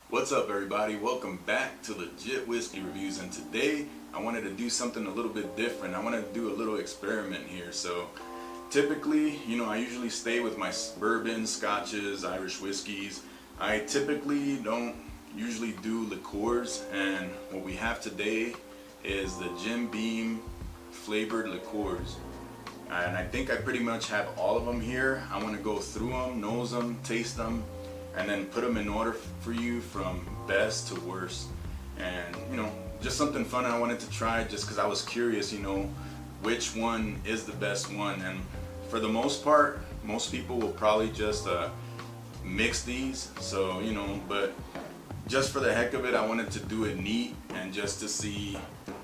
What's up, everybody? Welcome back to Legit Whiskey Reviews, and today I wanted to do something a little bit different. I wanted to do a little experiment here. So typically, I usually stay with my bourbons, scotches, Irish whiskeys. I typically don't usually do liqueurs, and what we have today is the Jim Beam flavored liqueurs. And I think I pretty much have all of them here. I want to go through them, nose them, taste them, and then put them in order for you from best to worst. And just something fun I wanted to try, just because I was curious, which one is the best one. And for the most part, most people will probably just mix these. So but just for the heck of it, I wanted to do it neat, and just to see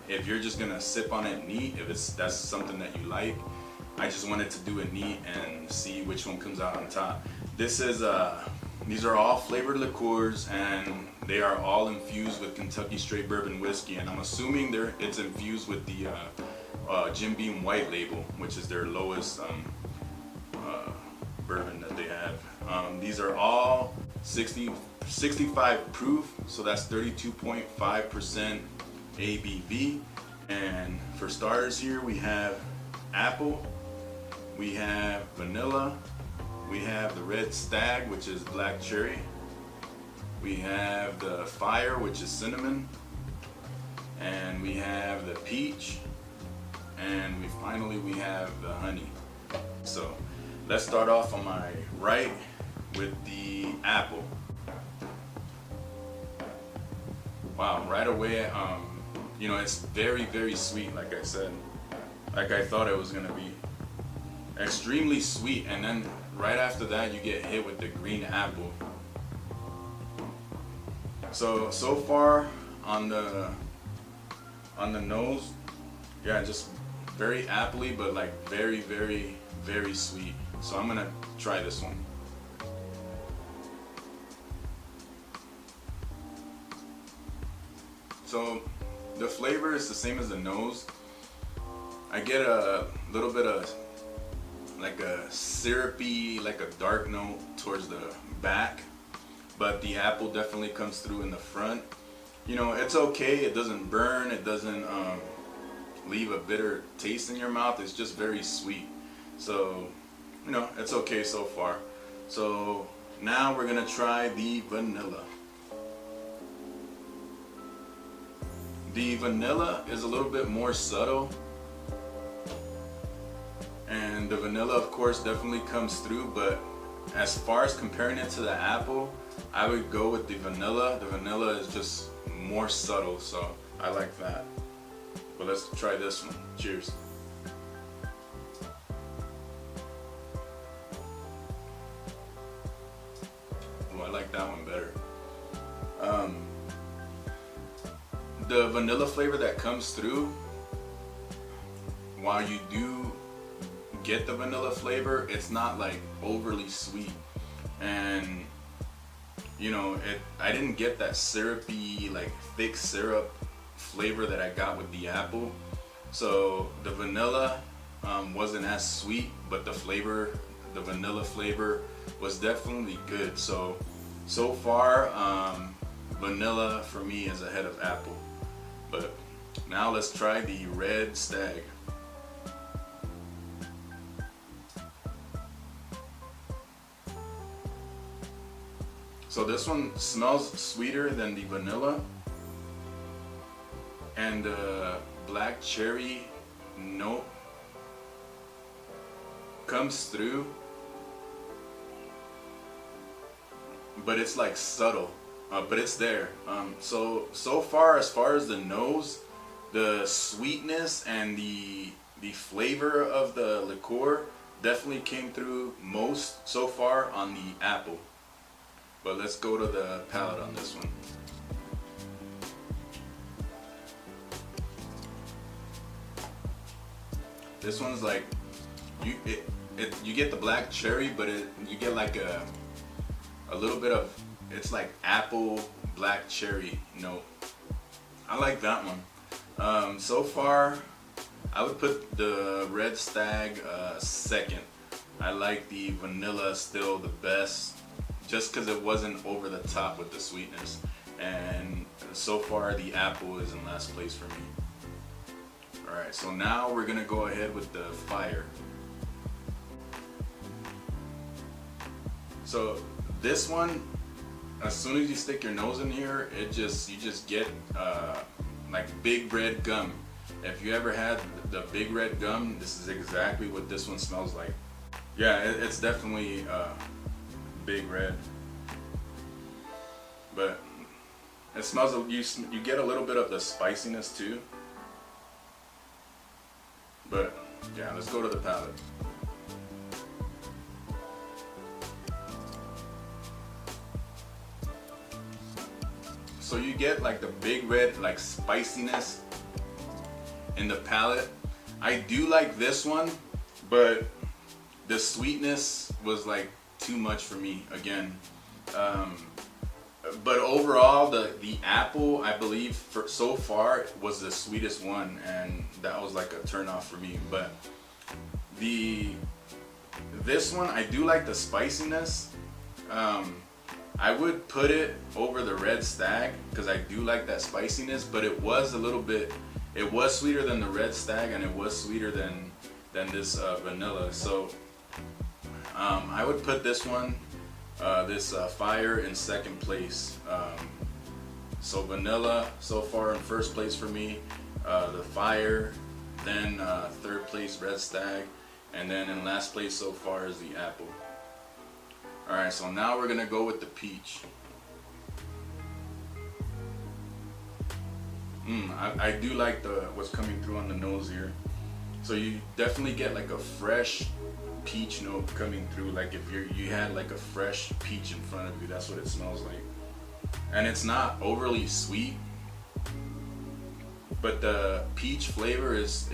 if you're just gonna sip on it neat, if that's something that you like. I just wanted to do it neat and see which one comes out on top. These are all flavored liqueurs, and they are all infused with Kentucky straight bourbon whiskey, and I'm assuming it's infused with the Jim Beam White Label, which is their lowest bourbon that they have. These are all 65 proof, so that's 32.5% ABV. And for starters here, we have apple, we have vanilla, we have the red stag, which is black cherry. We have the fire, which is cinnamon. And we have the peach. And we have the honey. So let's start off on my right with the apple. Wow, right away, it's very, very sweet, like I said. Like I thought it was gonna be. Extremely sweet, and then right after that you get hit with the green apple. So far on the nose, yeah, just very appley, but like very, very, very sweet. So I'm gonna try this one. So the flavor is the same as the nose. I get a little bit of like a syrupy, like a dark note towards the back, but the apple definitely comes through in the front. It's okay, it doesn't burn, it doesn't leave a bitter taste in your mouth. It's just very sweet. So it's okay so far. So now we're gonna try the vanilla. The vanilla is a little bit more subtle, and the vanilla, of course, definitely comes through, but as far as comparing it to the apple, I would go with the vanilla. The vanilla is just more subtle, so I like that. But let's try this one. Cheers. Oh, I like that one better. The vanilla flavor that comes through, while you do get the vanilla flavor, it's not like overly sweet, and I didn't get that syrupy, like thick syrup flavor that I got with the apple. So the vanilla wasn't as sweet, but the vanilla flavor was definitely good. So far, vanilla for me is ahead of apple. But now let's try the red stag. So this one smells sweeter than the vanilla, and the black cherry note comes through, but it's like subtle, but it's there. So far as the nose, the sweetness and the flavor of the liqueur definitely came through most so far on the apple. But let's go to the palate on this one. This one's like you get the black cherry, but you get like a little bit of, it's like apple black cherry note. I like that one. So far, I would put the Red Stag second. I like the vanilla still the best, just because it wasn't over the top with the sweetness. And so far, the apple is in last place for me. Alright, so now we're gonna go ahead with the fire. So this one, as soon as you stick your nose in here, you just get like big red gum. If you ever had the big red gum, this is exactly what this one smells like. Yeah, it's definitely big red, but it smells. You get a little bit of the spiciness too. But yeah, let's go to the palate. So you get like the big red like spiciness in the palate. I do like this one, but the sweetness was like too much for me again. But overall, the apple, I believe, so far was the sweetest one, and that was like a turn off for me. But this one, I do like the spiciness. I would put it over the Red Stag because I do like that spiciness, but it was a little bit, it was sweeter than the Red Stag, and it was sweeter than this vanilla. So I would put this one, this fire, in second place. So vanilla so far in first place for me, the fire, then third place Red Stag, and then in last place so far is the apple. Alright, so now we're gonna go with the peach. I do like what's coming through on the nose here. So you definitely get like a fresh peach note coming through. Like if you had like a fresh peach in front of you, that's what it smells like. And it's not overly sweet, but the peach flavor it's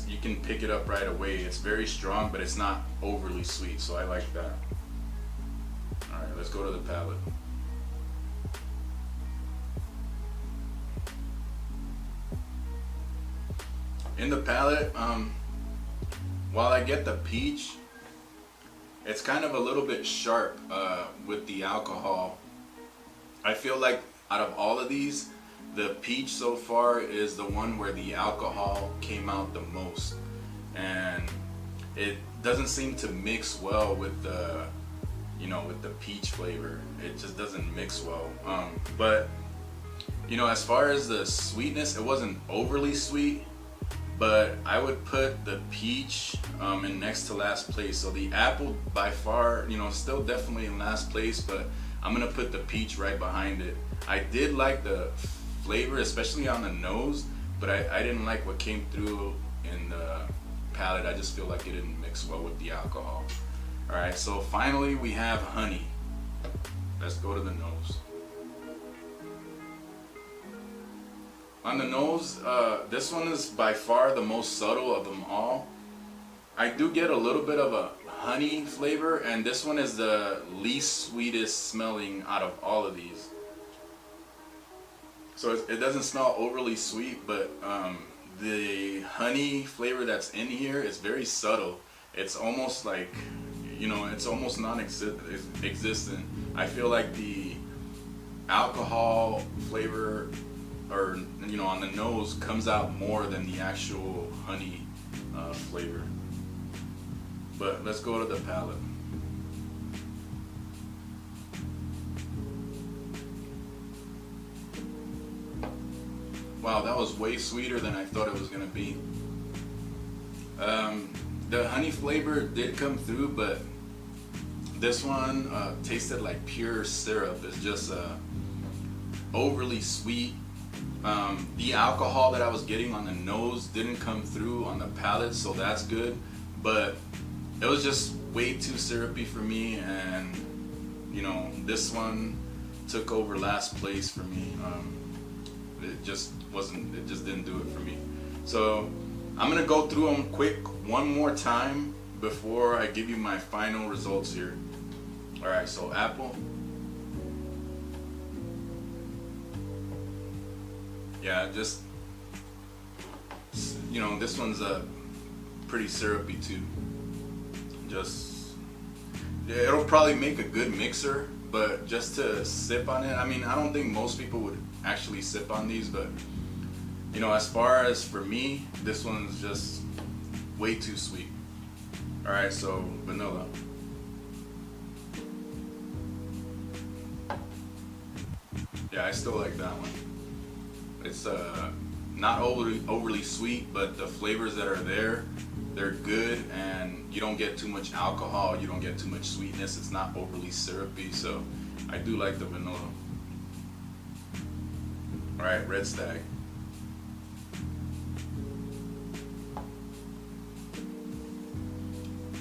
you can pick it up right away. It's very strong, but it's not overly sweet, so I like that. Alright, let's go to the palate. In the palate, while I get the peach, it's kind of a little bit sharp with the alcohol. I feel like out of all of these, the peach so far is the one where the alcohol came out the most, and it doesn't seem to mix well with the with the peach flavor. It just doesn't mix well. But as far as the sweetness, it wasn't overly sweet, but I would put the peach in next to last place. So the apple by far, still definitely in last place, but I'm gonna put the peach right behind it. I did like the flavor, especially on the nose, but I didn't like what came through in the palate. I just feel like it didn't mix well with the alcohol. Alright, so finally we have honey. Let's go to the nose. On the nose, this one is by far the most subtle of them all. I do get a little bit of a honey flavor, and this one is the least sweetest smelling out of all of these. So it doesn't smell overly sweet, but the honey flavor that's in here is very subtle. It's almost like, it's almost non-existent. I feel like the alcohol flavor, or on the nose, comes out more than the actual honey flavor. But let's go to the palate. Wow, that was way sweeter than I thought it was gonna be. The honey flavor did come through, but this one tasted like pure syrup. It's just overly sweet, The alcohol that I was getting on the nose didn't come through on the palate, so that's good. But it was just way too syrupy for me, and you know, this one took over last place for me. It just didn't do it for me. So I'm gonna go through them quick one more time before I give you my final results here. All right, so apple. Yeah, just, you know, this one's pretty syrupy too. Just, yeah, it'll probably make a good mixer, but just to sip on it, I mean, I don't think most people would actually sip on these, but you know, as far as for me, this one's just way too sweet. All right, so vanilla. Yeah, I still like that one. It's not overly sweet, but the flavors that are there, they're good, and you don't get too much alcohol, you don't get too much sweetness. It's not overly syrupy, so I do like the vanilla. All right, Red Stag.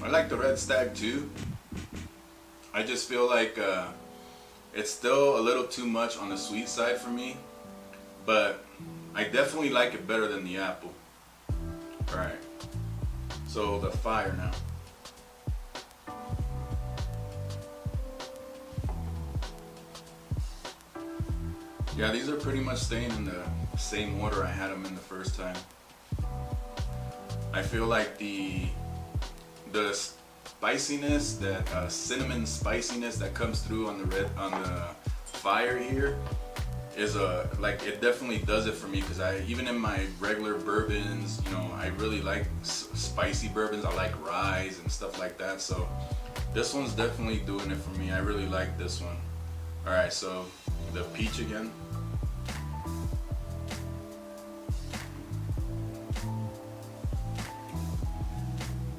I like the Red Stag too. I just feel like it's still a little too much on the sweet side for me, but I definitely like it better than the apple. All right, so the fire now. Yeah, these are pretty much staying in the same order I had them in the first time. I feel like the spiciness, that cinnamon spiciness that comes through on the fire here is like, it definitely does it for me, because even in my regular bourbons, you know, I really like spicy bourbons. I like rye and stuff like that, so this one's definitely doing it for me. I really like this one. All right, so the peach again.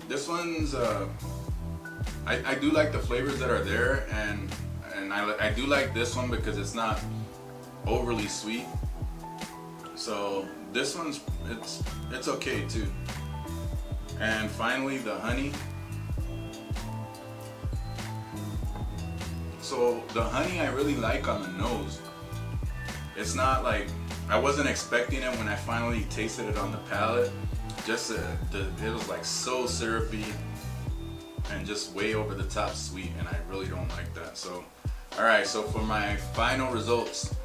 This one's I do like the flavors that are there, and I do like this one because it's not overly sweet. So this one's it's okay too. And finally the honey. So the honey I really like on the nose. It's not like, I wasn't expecting it when I finally tasted it on the palate. Just it was like so syrupy and just way over the top sweet, and I really don't like that. So all right, so for my final results,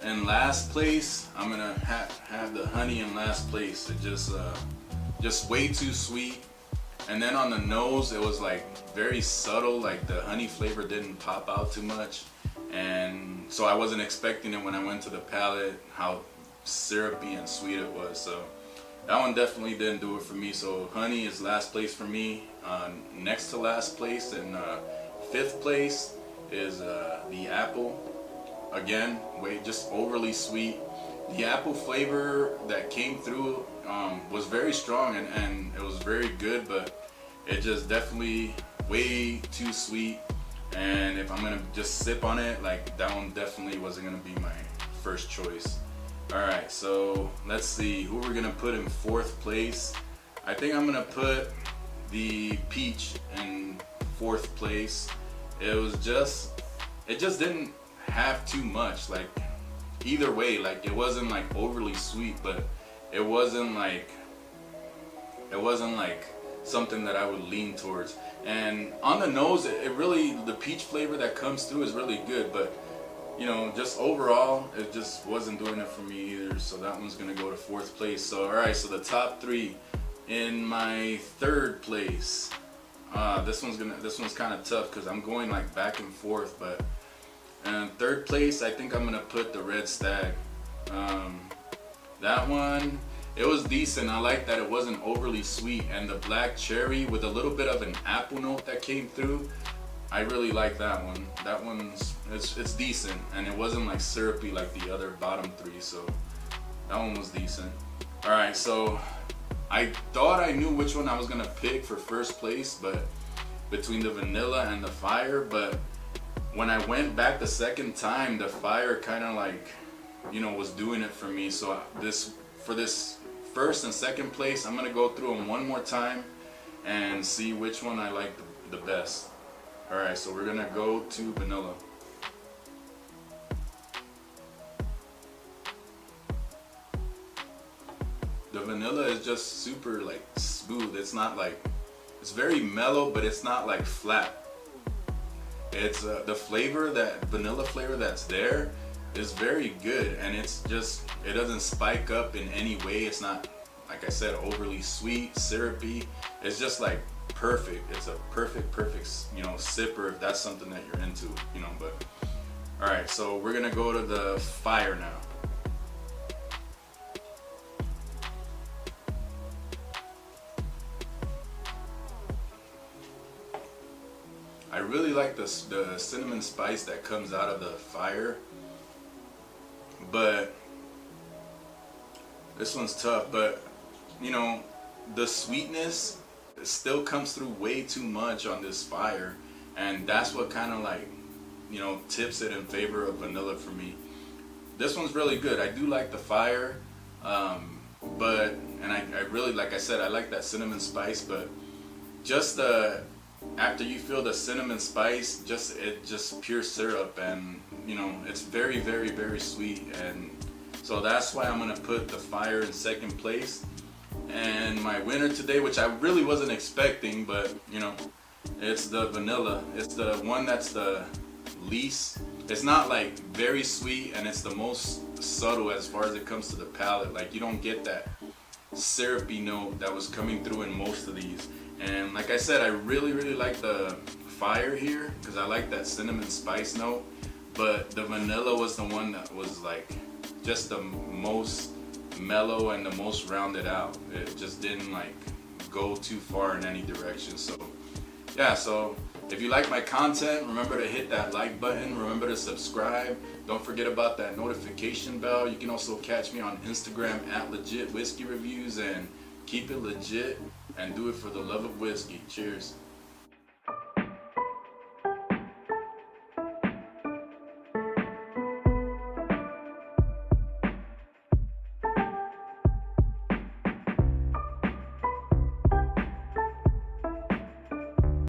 in last place I'm gonna have the honey in last place. It just way too sweet, and then on the nose it was like very subtle, like the honey flavor didn't pop out too much, and so I wasn't expecting it when I went to the palate how syrupy and sweet it was. So that one definitely didn't do it for me. So honey is last place for me. Next to last place, and fifth place is the apple. Again, just overly sweet. The apple flavor that came through was very strong, and it was very good, but it just definitely way too sweet. And if I'm gonna just sip on it, like, that one definitely wasn't gonna be my first choice. Alright, so let's see who we're gonna put in fourth place. I think I'm gonna put the peach in fourth place. It just didn't have too much. Like, either way, like, it wasn't like overly sweet, but it wasn't like something that I would lean towards. And on the nose, it really, the peach flavor that comes through is really good, but you know, just overall, it just wasn't doing it for me either. So that one's gonna go to fourth place. So all right, so the top three. In my third place, this one's kind of tough because I'm going like back and forth. But in third place, I think I'm gonna put the Red Stag. That one, it was decent. I like that it wasn't overly sweet, and the black cherry with a little bit of an apple note that came through, I really like that one. That one's it's decent, and it wasn't like syrupy like the other bottom three, so that one was decent. All right, so I thought I knew which one I was gonna pick for first place, but between the vanilla and the fire, but when I went back the second time, the fire kind of like was doing it for me. So for this first and second place, I'm gonna go through them one more time and see which one I like the best. Alright, so we're gonna go to vanilla. The vanilla is just super like smooth. It's not like, it's very mellow, but it's not like flat. It's the flavor, that vanilla flavor that's there is very good, and it's just, it doesn't spike up in any way. It's not, like I said, overly sweet, syrupy. It's just like perfect. It's a perfect sipper if that's something that you're into, but alright, so we're gonna go to the fire now. I really like the cinnamon spice that comes out of the fire, but this one's tough. But the sweetness still comes through way too much on this fire, and that's what kind of like tips it in favor of vanilla for me. This one's really good. I do like the fire, but I really, like I said, I like that cinnamon spice, but just after you feel the cinnamon spice, just pure syrup, and it's very, very, very sweet. And so that's why I'm gonna put the fire in second place. And my winner today, which I really wasn't expecting, but it's the vanilla. It's the one that's the least, it's not like very sweet, and it's the most subtle as far as it comes to the palate. Like, you don't get that syrupy note that was coming through in most of these. And like I said, I really, really like the fire here because I like that cinnamon spice note, but the vanilla was the one that was like just the most mellow and the most rounded out. It just didn't like go too far in any direction. So yeah, so if you like my content, remember to hit that like button, remember to subscribe, don't forget about that notification bell. You can also catch me on Instagram at LegitWhiskeyReviews, and keep it legit and do it for the love of whiskey. Cheers.